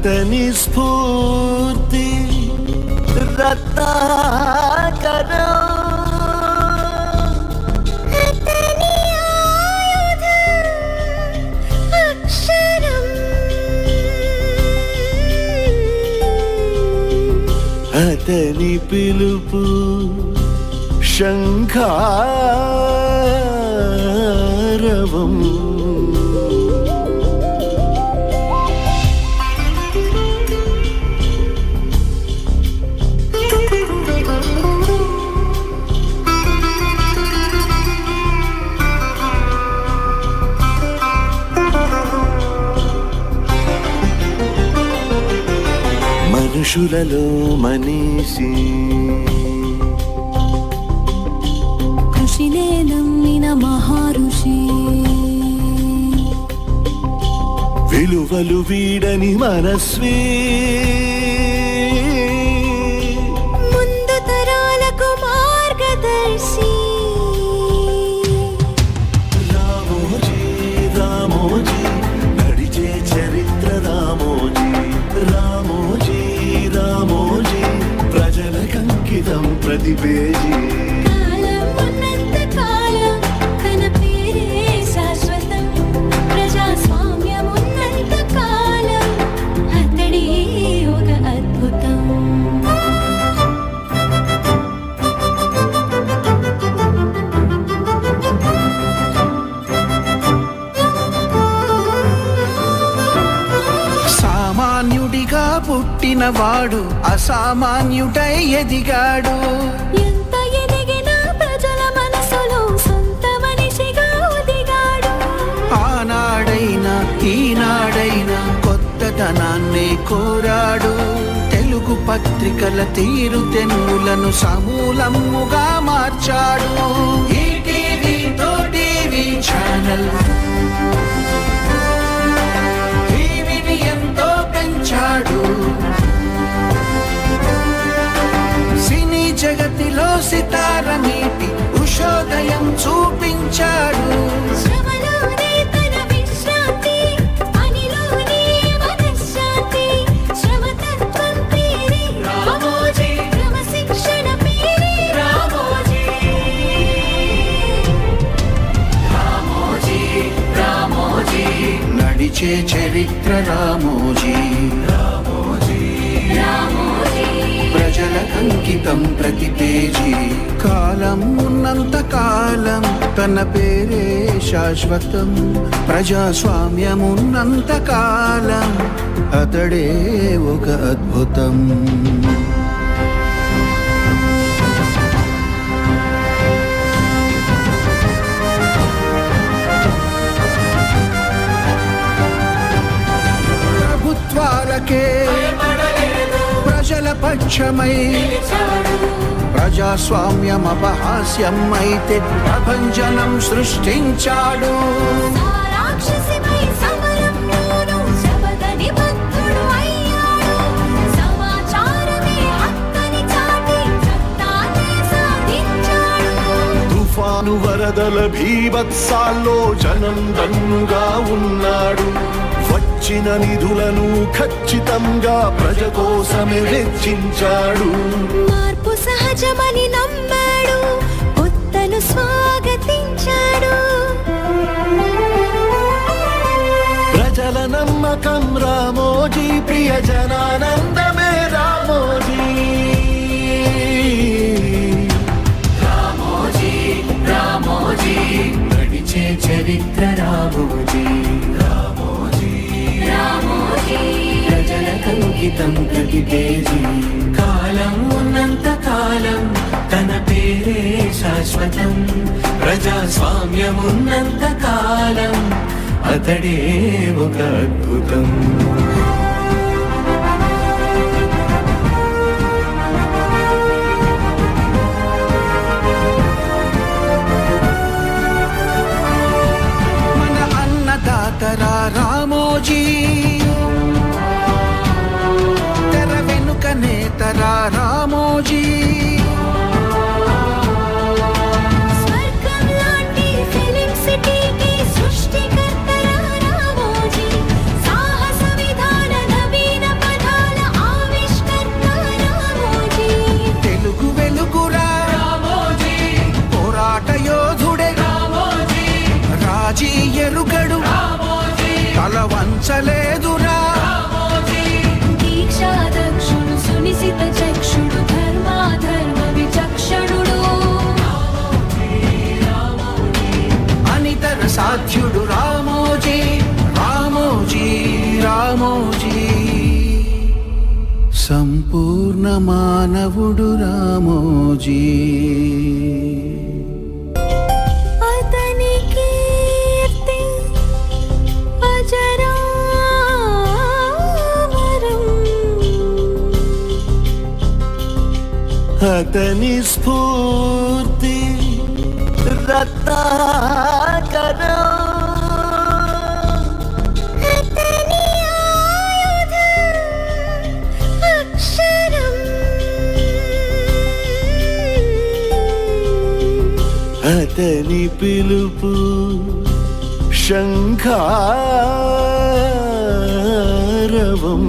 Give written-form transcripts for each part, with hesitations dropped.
అతని స్ఫూర్తి రత్నాకరం, అతని ఆయుధం అక్షరం, అతని పిలుపు శంఖారవం. మనుషులలో మనీషి, కృషినే నమ్మిన మహర్షి, విలువలు వీడని మనస్వి, ముందు తరాలకు మార్గదర్శి. రామోజీ రామోజీ నడిచే చరిత్ర రామోజీ, రామోజీ రామోజీ ప్రజలకంకితం ప్రతి పేజీ. కాలం ఉన్నంత కాలం తన పేరే శాశ్వతం, ప్రజాస్వామ్యం ఉన్నంత కాలం అతడే ఒక అద్భుతం. సామాన్యుడిగా పుట్టినవాడు అసామాన్యుడై ఎదిగాడు. ఎంత ఎదిగినా ప్రజల మనసులో సొంత మనిషిగా ఒదిగాడు. ఆనాడైనా ఈనాడైనా కొత్తదనాన్నే కోరాడు. తెలుగు పత్రికల తీరుతెన్నులను సమూలముగా మార్చాడు. ఈటీవీతో టీవీ ఛానల్ టీవీని ఎంతో పెంచాడు. సినీ జగతిలో సితార నీటి ఉషోదయం చూపించాడు. శ్రమలోనే తన విశ్రాంతి, పనిలోనే మనశ్శాంతి. శ్రమతత్వం పేరే రామోజీ, క్రమశిక్షణ పేరే రామోజీ. రామోజీ రామోజీ నడిచే చరిత్ర రామోజీ, రామోజీ రామోజీ ప్రజలకంకితం ప్రతి పేజీ. కాలం ఉన్నంత కాలం తన పేరే శాశ్వతం, ప్రజాస్వామ్యం ఉన్నంత కాలం అతడే ఒక అద్భుతం. ప్రభుత్వాలకే ప్రజల పక్షమై, ప్రజాస్వామ్యం అపహాస్యం అయితే ప్రభంజనం సృష్టించాడు. రాక్షసిపై సమరంలోనూ శబద నిబద్ధుడు అయ్యాడు. సమాచారమే హక్కని చాటి చట్టాన్ని సాధించాడు. తుఫాను వరదల భీభత్సాల్లో జనం దన్నుగా ఉన్నాడు. వచ్చిన నిధులను ఖచ్చితంగా ప్రజ కోసమే వెచ్చించాడు. మార్పు సహజమని నమ్మాడు, కొత్తను స్వాగతించాడు. ప్రజల నమ్మకం రామోజీ, ప్రియ జనానందమే రామోజీ. రామోజీ రామోజీ నడిచే చరిత్ర రామోజీ, రామోజీ రామోజీ ప్రజలకంకితం ప్రతి పేజీ. కాలం ఉన్నంత కాలం తన పేరే శాశ్వతం, ప్రజాస్వామ్యం ఉన్నంత కాలం అతడే ఒక అద్భుతం. మన అన్నదాతరా రామోజీ, తెర వెనుక నేతరా రామోజీ. స్వర్గం లాంటి ఫిలిం సిటీకి సృష్టికర్తరా రామోజీ. సాహస విధాన నవీన వంచలేదురా దీక్షాదక్షుడు సునిశిత చక్షుడు ధర్మాధర్మ విచక్షణుడు అనితర సాధ్యుడు రామోజీ రామోజీ రామోజీ సంపూర్ణ మానవుడు రామోజీ అతని కీర్తి అజరామరం అతని స్ఫూర్తి రత్నాకరం అతని ఆయుధం అక్షరం అతని పిలుపు శంఖారవం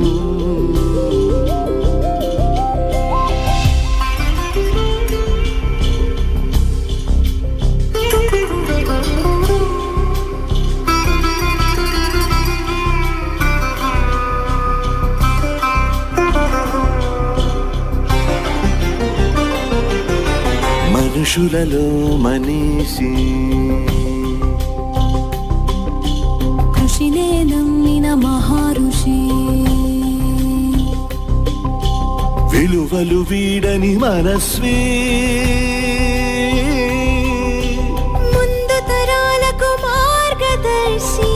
మనుషులలో మనీషి కృషినే నమ్మిన మహర్షి విలువలు వీడని మనస్వీ ముందు తరాలకు మార్గదర్శి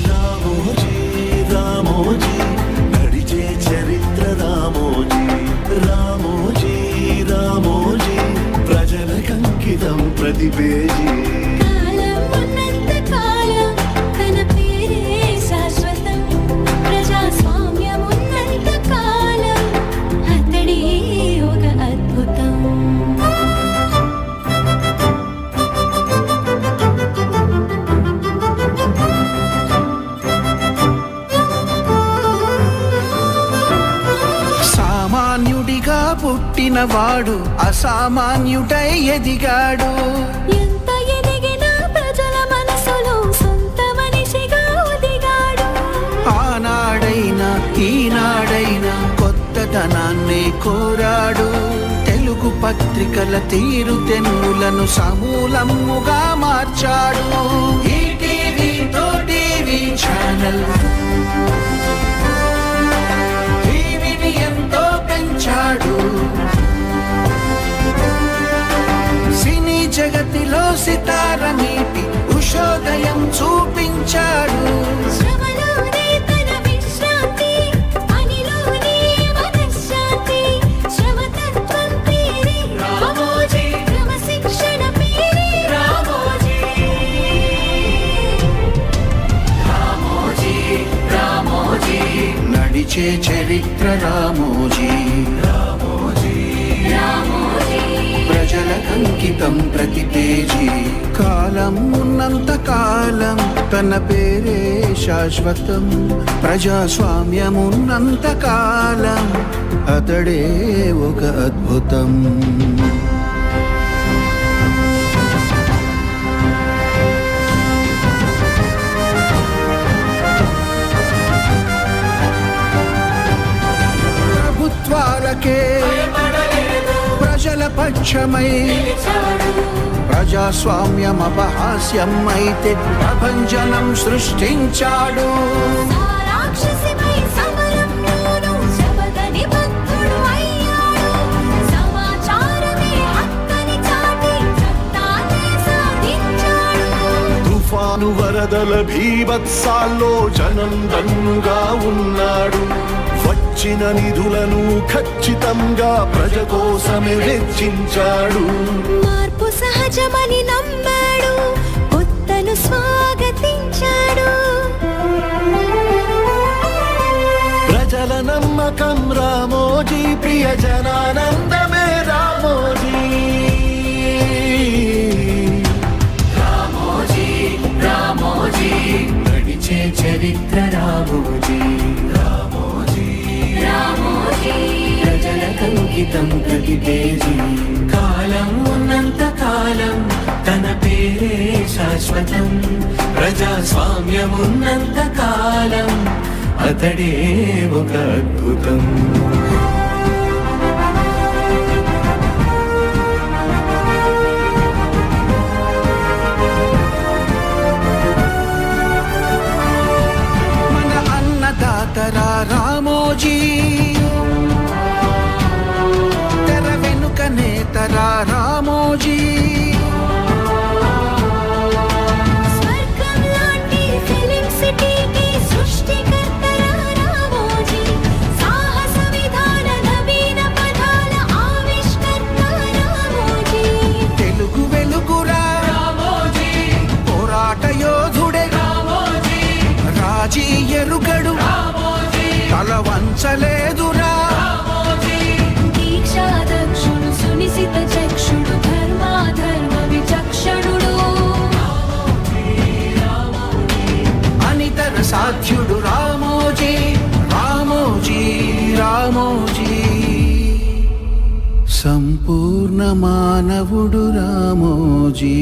రామోజీ రామోజీ నడిచే చరిత్ర రామోజీ రామోజీ రామోజీ ప్రజలకంకితం ప్రతి పేజీ కాలం ఉన్నంత కాలం తన పేరే శాశ్వతం ప్రజాస్వామ్యం ఉన్నంత కాలం అతడే ఒక అద్భుతం సామాన్యుడిగా పుట్టినవాడు అసామాన్యుడై ఎదిగాడు ఎంత ఎదిగినా ప్రజల మనసులో సొంత మనిషిగా ఒదిగాడు ఆనాడైనా ఈనాడైనా కొత్తదనాన్ని కోరాడు తెలుగు పత్రికల తీరుతెన్నులను సమూలముగా మార్చాడు ఈటీవీతో టీవీ ఛానల్ టీవీని ఎంతో పెంచాడు సినీ జగతిలో సితార నీటి ఉషోదయం చూపించాడు శ్రమలోనే తన విశ్రాంతి పనిలోనే మనశ్శాంతి శ్రమతత్వం పేరే రామోజీ క్రమశిక్షణ పేరే రామోజీ రామోజీ రామోజీ నడిచే చరిత్ర రామోజీ రామోజీ రామోజీ ప్రజలకంకితం ప్రతి పేజీ కాలం ఉన్నంత కాలం తన పేరే శాశ్వతం ప్రజాస్వామ్యం ఉన్నంత కాలం అతడే ఒక అద్భుతం ప్రభుత్వాలకే ప్రజల పక్షమై ప్రజాస్వామ్యం అపహాస్యం అయితే ప్రభంజనం సృష్టించాడు రాక్షసిపై సమరంలోనూ శబదని భక్తుడు అయ్యాడు సమాచారమే హక్కని చాటి చట్టాన్ని సాధించాడు తుఫాను వరదల భీభత్సాల్లో జనం దన్నుగా ఉన్నాడు వచ్చిన నిధులను ఖచ్చితంగా ప్రజ కోసమే వెచ్చించాడు మార్పు సహజమని నమ్మాడు కొత్తను స్వాగతించాడు ప్రజల నమ్మకం రామోజీ ప్రియ జనానందమే రామోజీ రామోజీ రామోజీ నడిచే చరిత్ర రామోజీ రామోజీ రామోజీ ప్రజలకంకితం ప్రతి పేజీ కాలం ఉన్నంత కాలం తన పేరే శాశ్వతం ప్రజాస్వామ్యమున్నంత కాలం అతడే ఒక అద్భుతం మన అన్నదాతరా రామోజీ తెర వెనుక నేతరా రామోజీ స్వర్గం లాంటి ఫిలిం సిటీకి సృష్టికర్తరా రామోజీ సాహస విధాన నవీన పదాల ఆవిష్కర్త రామోజీ తెలుగు వెలుగురా రామోజీ పోరాట యోధుడే రామోజీ రాజీ ఎరుగడు రామోజీ తల వంచలేదురా దీక్షాదక్షుడు సునిశిత చక్షుడు ధర్మాధర్మ విచక్షణుడు అనితర సాధ్యుడు రామోజీ రామోజీ రామోజీ సంపూర్ణ మానవుడు రామోజీ